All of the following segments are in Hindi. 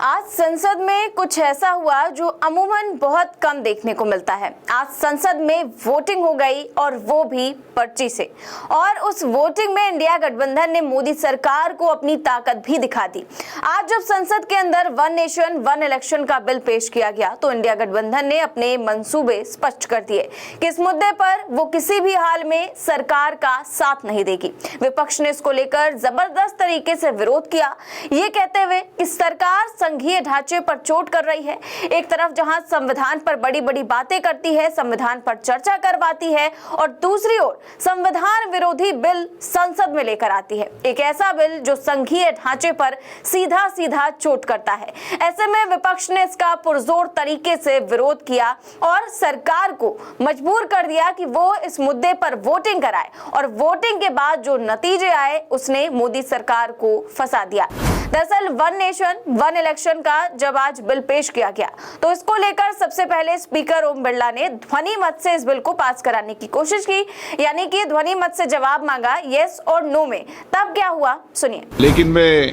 आज संसद में कुछ ऐसा हुआ जो अमूमन बहुत कम देखने को मिलता है। आज संसद में वोटिंग हो गई और वो भी पर्ची से। और उस वोटिंग में इंडिया गठबंधन ने मोदी सरकार को अपनी ताकत भी दिखा दी। आज जब संसद के अंदर वन नेशन वन इलेक्शन का बिल पेश किया गया तो इंडिया गठबंधन ने अपने मंसूबे स्पष्ट कर दिए कि इस मुद्दे पर वो किसी भी हाल में सरकार का साथ नहीं देगी। विपक्ष ने इसको लेकर जबरदस्त तरीके से विरोध किया, ये कहते हुए कि सरकार संघीय ढांचे पर चोट कर रही है। एक तरफ जहां संविधान पर बड़ी बड़ी बातें करती है, संविधान पर चर्चा करवाती है, और दूसरी ओर संविधान विरोधी बिल संसद में लेकर आती है। एक ऐसा बिल जो संघीय ढांचे पर सीधा सीधा चोट करता है। ऐसे में विपक्ष ने इसका पुरजोर तरीके से विरोध किया और सरकार को मजबूर कर दिया कि वो इस मुद्दे पर वोटिंग कराए, और वोटिंग के बाद जो नतीजे आए उसने मोदी सरकार को फंसा दिया। दरअसल वन नेशन वन इलेक्शन का जब आज बिल पेश किया गया तो इसको लेकर सबसे पहले स्पीकर ओम बिरला ने ध्वनि मत से इस बिल को पास कराने की कोशिश की, यानी कि ध्वनि मत से जवाब मांगा यस और नो में। तब क्या हुआ सुनिए। लेकिन मैं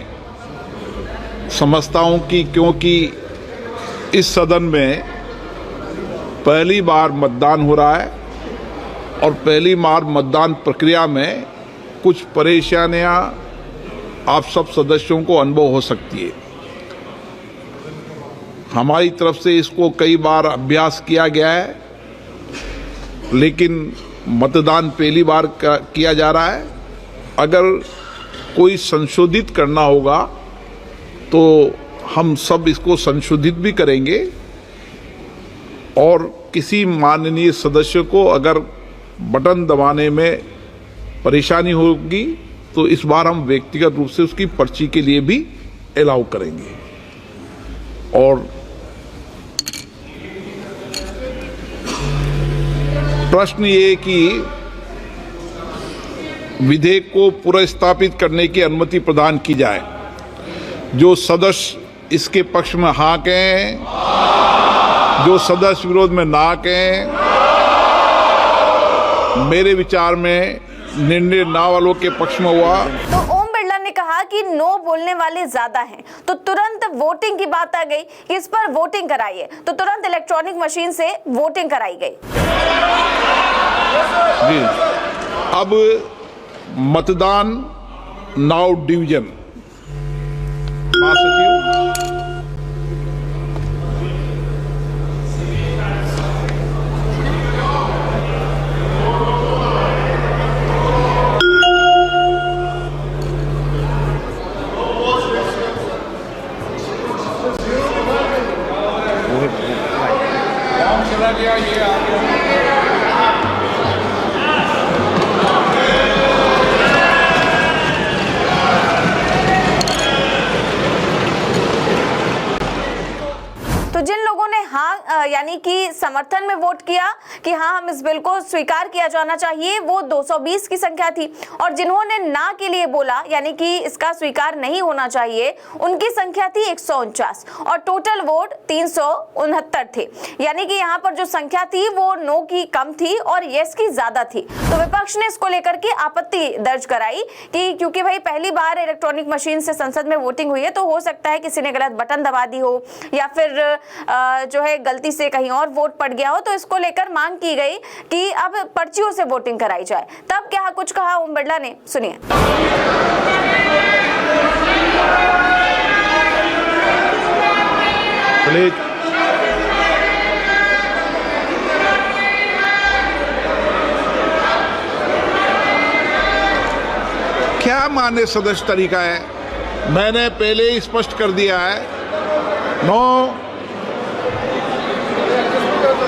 समझता हूं कि क्योंकि इस सदन में पहली बार मतदान हो रहा है और पहली बार मतदान प्रक्रिया में कुछ परेशानियां आप सब सदस्यों को अनुभव हो सकती है। हमारी तरफ से इसको कई बार अभ्यास किया गया है, लेकिन मतदान पहली बार किया जा रहा है। अगर कोई संशोधित करना होगा तो हम सब इसको संशोधित भी करेंगे, और किसी माननीय सदस्य को अगर बटन दबाने में परेशानी होगी तो इस बार हम व्यक्तिगत रूप से उसकी पर्ची के लिए भी अलाउ करेंगे। और प्रश्न ये कि विधेयक को पुनर्स्थापित करने की अनुमति प्रदान की जाए। जो सदस्य इसके पक्ष में हाँ कहें, जो सदस्य विरोध में ना कहें, मेरे विचार में निर्णय ना वालों के पक्ष में हुआ। तो ओम बिरला ने कहा कि नो बोलने वाले ज्यादा हैं, तो तुरंत वोटिंग की बात आ गई कि इस पर वोटिंग कराइए, तो तुरंत इलेक्ट्रॉनिक मशीन से वोटिंग कराई गई। जी, अब मतदान नाउ डिवीजन। महासचिव यानी कि समर्थन में वोट किया कि हाँ हम इस बिल को स्वीकार किया जाना चाहिए, वो 220 की संख्या थी, और जिन्होंने ना के लिए बोला यानी कि इसका स्वीकार नहीं होना चाहिए उनकी संख्या थी 149, और टोटल वोट 369 थे। यानी कि यहाँ पर जो संख्या थी वो नो की कम थी और यस की ज्यादा थी। तो विपक्ष ने इसको लेकर के आपत्ति दर्ज कराई कि क्योंकि भाई पहली बार इलेक्ट्रॉनिक मशीन से संसद में वोटिंग हुई है तो हो सकता है किसी ने गलत बटन दबा दी हो या फिर जो है गलती से कहीं और वोट पड़ गया हो, तो इसको लेकर मांग की गई कि अब पर्चियों से वोटिंग कराई जाए। तब क्या कुछ कहा ओम बिरला ने, सुनिए। क्या मान्य सदस्य तरीका है? मैंने पहले ही स्पष्ट कर दिया है। नो,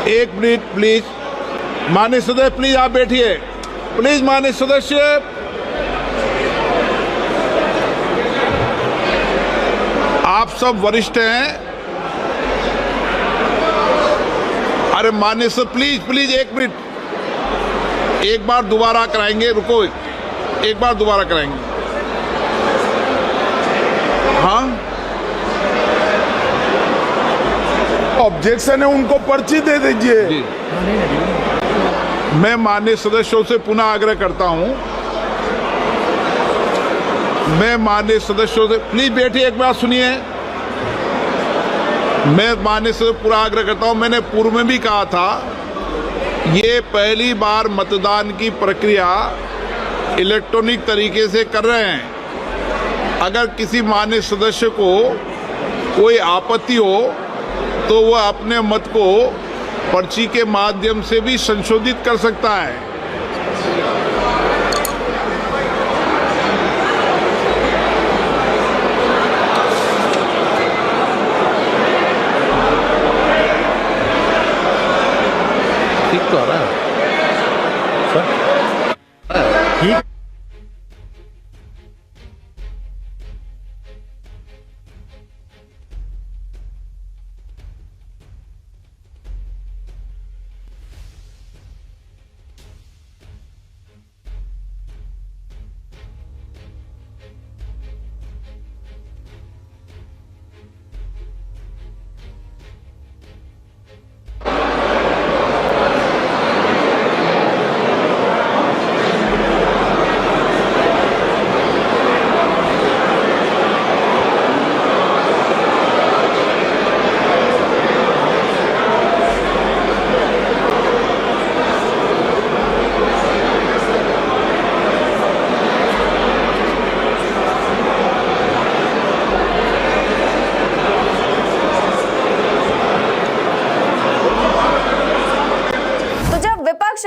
एक मिनट प्लीज। माननीय सदस्य प्लीज आप बैठिए। प्लीज माननीय सदस्य, आप सब वरिष्ठ हैं। अरे माननीय सर प्लीज प्लीज एक मिनट, एक बार दोबारा कराएंगे। रुको, एक बार दोबारा कराएंगे। हाँ, ऑब्जेक्शन है, उनको पर्ची दे दीजिए। मैं माननीय सदस्यों से पुनः आग्रह करता हूं, मैं माननीय सदस्यों से प्लीज बैठिए, एक बात सुनिए। मैं माननीय से पूरा आग्रह करता हूं, मैंने पूर्व में भी कहा था, ये पहली बार मतदान की प्रक्रिया इलेक्ट्रॉनिक तरीके से कर रहे हैं। अगर किसी माननीय सदस्य को कोई आपत्ति हो तो वह अपने मत को पर्ची के माध्यम से भी संशोधित कर सकता है। ठीक तो आ रहा है सर, ठीक।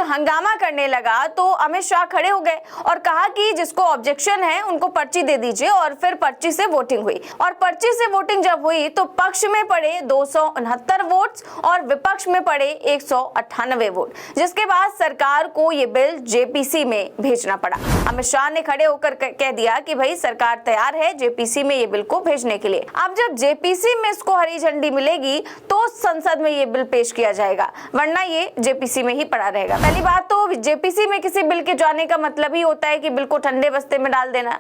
हंगामा करने लगा तो अमित शाह खड़े हो गए और कहा कि जिसको ऑब्जेक्शन है उनको पर्ची दे दीजिए, और फिर पर्ची से वोटिंग हुई। और पर्ची से वोटिंग जब हुई तो पक्ष में पड़े 269 वोट्स और विपक्ष में पड़े 198 वोट, जिसके बाद सरकार को ये बिल जेपीसी में भेजना पड़ा। अमित शाह ने खड़े होकर कह दिया कि भाई सरकार तैयार है जेपीसी में ये बिल को भेजने के लिए। अब जब जेपीसी में इसको हरी झंडी मिलेगी तो संसद में ये बिल पेश किया जाएगा, वरना ये जेपीसी में ही पड़ा रहेगा। पहली बात तो जेपीसी में किसी बिल के जाने का मतलब ही होता है कि बिल को ठंडे बस्ते में डाल देना।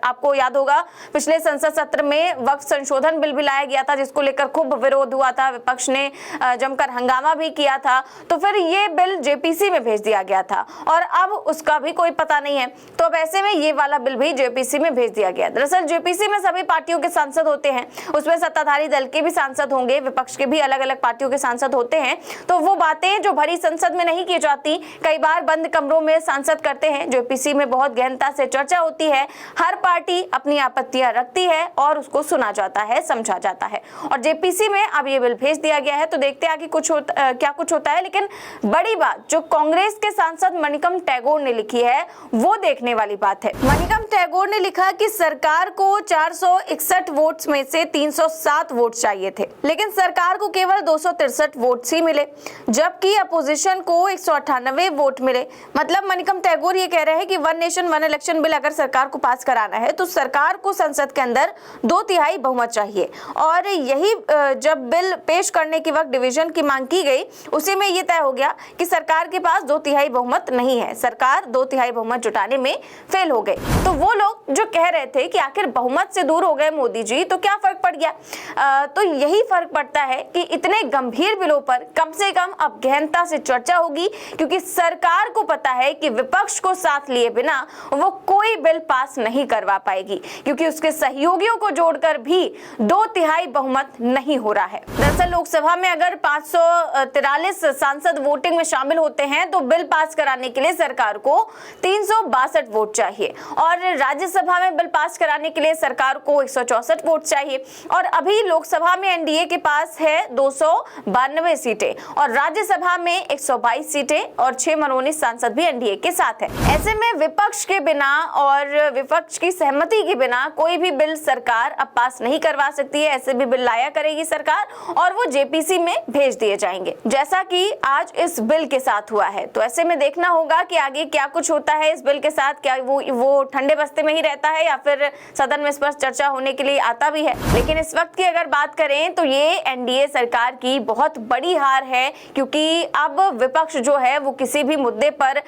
आपको याद होगा पिछले संसद सत्र में वक्फ संशोधन बिल भी लाया गया था, जिसको लेकर खूब विरोध हुआ था, विपक्ष ने जमकर हंगामा भी किया था। तो फिर ये बिल जेपीसी में भेज दिया गया था और अब उसका भी कोई पता नहीं है। तो अब ऐसे में ये वाला बिल भी जेपीसी में भेज दिया गया। दरअसल जेपीसी में सभी पार्टियों के सांसद होते हैं, उसमें सत्ताधारी दल के भी सांसद होंगे, विपक्ष के भी अलग अलग पार्टियों के सांसद होते हैं। तो वो बातें जो भरी संसद में नहीं की जाती, कई बार बंद कमरों में सांसद करते हैं। जेपीसी में बहुत गहनता से चर्चा होती है, हर पार्टी अपनी आपत्तियां रखती है और उसको सुना जाता है, समझा जाता है। और जेपीसी में अब ये बिल भेज दिया गया है, तो देखते हैं आगे क्या कुछ होता है। लेकिन बड़ी बात जो कांग्रेस के सांसद मणिकम टैगोर ने लिखी है वो देखने वाली बात है। मणिकम टैगोर ने लिखा कि सरकार को 461 वोट्स में से 307 वोट चाहिए थे, लेकिन सरकार को केवल 263 वोट्स ही मिले, जबकि अपोजिशन को 198 वोट मिले। मतलब मणिकम टैगोर ये कह रहे हैं कि one nation one election bill अगर सरकार को पास कराना है तो सरकार को संसद के अंदर 2/3 बहुमत चाहिए। और यही जब बिल पेश करने के वक्त डिवीजन की मांग की गई, उसी में ये तय हो गया कि सरकार के पास 2/3 बहुमत नहीं है, सरकार 2/3 बहुमत जुटाने में फेल हो गई। तो वो लोग जो कह रहे थे कि आखिर बहुमत से दूर हो गए मोदी जी, तो क्या फर्क पड़ गया? तो यही फर्क पड़ता है कि इतने गंभीर बिलों पर कम से कम अब गहनता से चर्चा होगी, क्योंकि सरकार को पता है कि विपक्ष को साथ लिए बिना वो कोई बिल पास नहीं करवा पाएगी, क्योंकि उसके सहयोगियों को जोड़कर भी 2/3 बहुमत नहीं हो रहा है। दरअसल लोकसभा में अगर 543 सांसद वोटिंग में शामिल होते हैं तो बिल पास कराने के लिए सरकार को 362 वोट चाहिए, और राज्यसभा में बिल पास कराने के लिए सरकार को 164 वोट चाहिए। और अभी लोकसभा में एनडीए के पास है 292 सीटें और राज्यसभा में 122 सीटें और 6 मनोनीत सांसद भी एनडीए के साथ है। ऐसे में विपक्ष के बिना और विपक्ष की सहमति के बिना कोई भी बिल सरकार अब पास नहीं करवा सकती है। ऐसे भी बिल लाया करेगी सरकार और वो जेपीसी में भेज दिए जाएंगे, जैसा कि आज इस बिल के साथ हुआ है। तो ऐसे में देखना होगा कि आगे क्या कुछ होता है इस बिल के साथ, क्या वो ठंडे बस्ते में ही रहता है या फिर सदन में इस पर चर्चा होने के लिए आता भी है। लेकिन इस वक्त की अगर बात करें तो ये एनडीए सरकार की बहुत बड़ी हार है, क्योंकि अब विपक्ष जो है वो किसी भी मुद्दे पर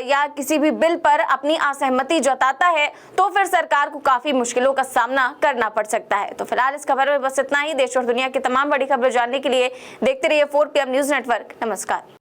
या किसी भी बिल पर अपनी असहमति जताता है तो फिर सरकार को काफी मुश्किलों का सामना करना पड़ सकता है। तो फिलहाल इस खबर में बस इतना ही। देश और दुनिया की तमाम बड़ी खबरें जानने के लिए देखते रहिए 4 PM न्यूज नेटवर्क। नमस्कार।